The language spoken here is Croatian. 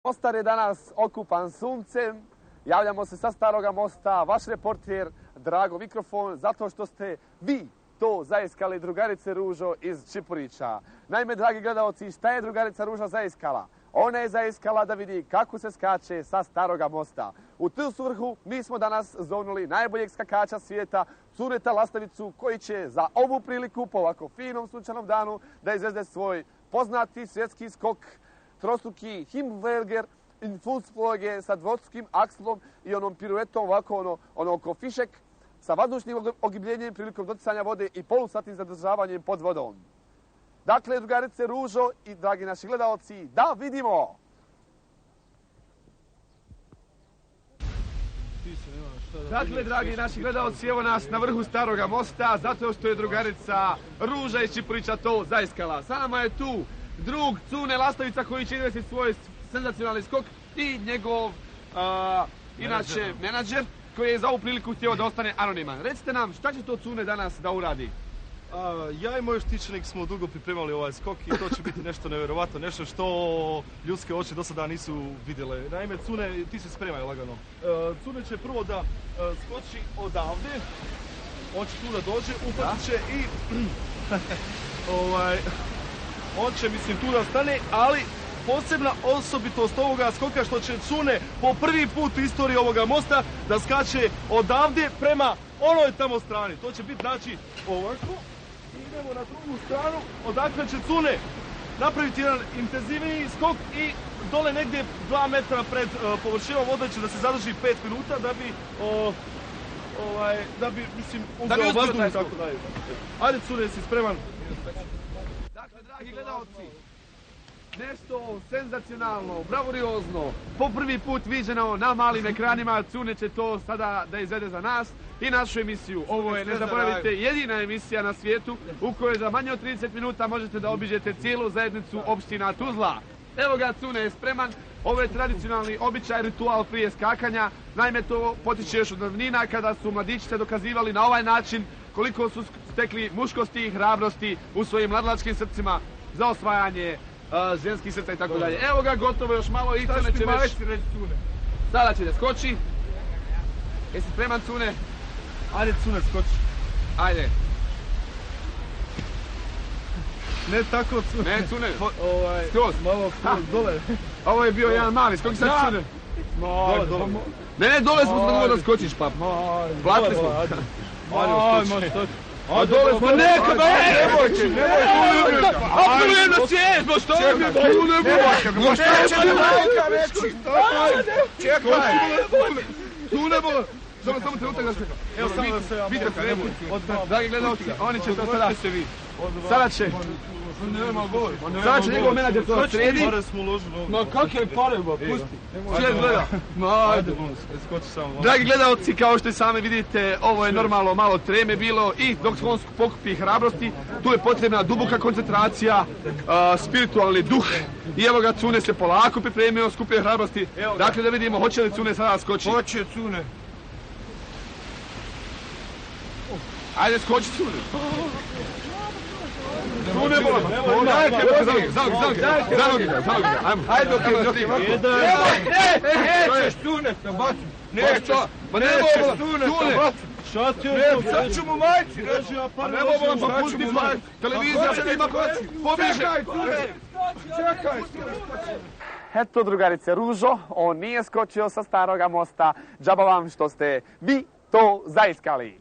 Mostar je danas okupan suncem, javljamo se sa Staroga mosta, vaš reporter Drago Mikrofon, zato što ste vi to zaiskali drugarice Ružo iz Čipurića. Naime, dragi gledalci, šta je drugarica Ruža zaiskala? Ona je zaiskala da vidi kako se skače sa Staroga mosta. U tu svrhu mi smo danas zovnuli najboljeg skakača svijeta, Cuneta Lastavicu, koji će za ovu priliku po ovako finom sunčanom danu da izvede svoj poznati svjetski skok trostruki Himmelberger in Fußfolge sa dvostrukim akslom i onom piruetom ovako ono ko fišek sa vazdušnim ogibljenjem prilikom doticanja vode i polusatnim zadržavanjem pod vodom. Dakle, drugarice Ružo i dragi naši gledalci, da vidimo! Dakle, dragi naši gledalci, evo nas na vrhu Staroga mosta, zato što je drugarica Ruža iz Čipurića to zaiskala. Sa nama je tu drug Cune Lastavica koji će izvesti svoj senzacionalni skok i njegov, inače, menadžer koji je za ovu priliku htio da ostane anoniman. Recite nam, šta će to Cune danas da uradi? Ja i moj štićenik smo dugo pripremali ovaj skok i to će biti nešto nevjerovatno, nešto što ljudske oči do sada nisu vidjele. Naime, Cune, ti se spremaj lagano. Cune će prvo da skoči odavde, on će tu da dođe, upatit će i on će, mislim, tu da stane, ali posebna osobitost ovoga skoka što će Cune po prvi put u istoriji ovoga mosta da skače odavde prema onoj tamo strani. To će biti, znači, ovako. Idemo na drugu stranu, odakle će Cune napraviti jedan intenzivniji skok i dole negdje 2 metra pred površinom vode će da se zadrži 5 minuta da bi, mislim, uzeo vazduh i tako dalje. Ajde, Cune, jesi spreman? Dakle, dragi gledalci, nešto senzacionalno, bravuriozno, po prvi put viđeno na malim ekranima. Cune će to sada da izvede za nas i našu emisiju. Ovo je, ne zaboravite, jedina emisija na svijetu u kojoj za manje od 30 minuta možete da obiđete cijelu zajednicu opština Tuzla. Evo ga, Cune je spreman. Ovo je tradicionalni običaj, ritual prije skakanja. Naime, to potiče još od davnina kada su mladići dokazivali na ovaj način koliko su stekli muškosti i hrabrosti u svojim mladalačkim srcima za osvajanje ženskih srca i tako dalje. Evo ga, gotovo još malo i Cune će već... Sada će da skoči. Jesi spreman, Cune? Ajde, Cune, skoči. Ajde. Ne tako, Cune. Ne, Cune. Skroz. Malo skroz, dole. Ovo je bio jedan mali skok, sad Cune. Dole. Ne, dole smo se dogovorili da skočiš, pap. Platili smo. Ajde, skoči. A dole smo, neka da je! Nemoj, a tu je na svijet, što je mi tu ne bude? No šta će mi majka reći? Čekaj! Tu ne bude! Samo trenutak da se... Evo, vidite kremu. Dragi gledalci, oni će to sada se vi. Sada će... Sada će njegov menadžer to sredi. Ma kakve pare, ba, pusti. Svijet gleda. Ma, ajde. Dragi gledalci, kao što i sami vidite, ovo je normalno malo treme bilo i dok on pokupi hrabrosti, tu je potrebna duboka koncentracija, spiritualni duh. I evo ga, Cune se polako pripremio, skupio hrabrosti. Dakle, da vidimo, hoće li Cune sada skoči? Hoće, Cune. Ajde, skoči, Cune. Cune, bola. Za nogi ga. Ajmo. Ajde, dok je. Nećeš, Cune, te baci. Nećeš. Ma ne bola, Cune. Šta ti je? Sad ću mu majci reći. A ne bola, pa pusti majci. Televizija se ima baci. Pobiže. Čekaj. Eto, drugarice Ružo, on nije skočio sa Staroga mosta. Džaba vam što ste vi to zaiskali.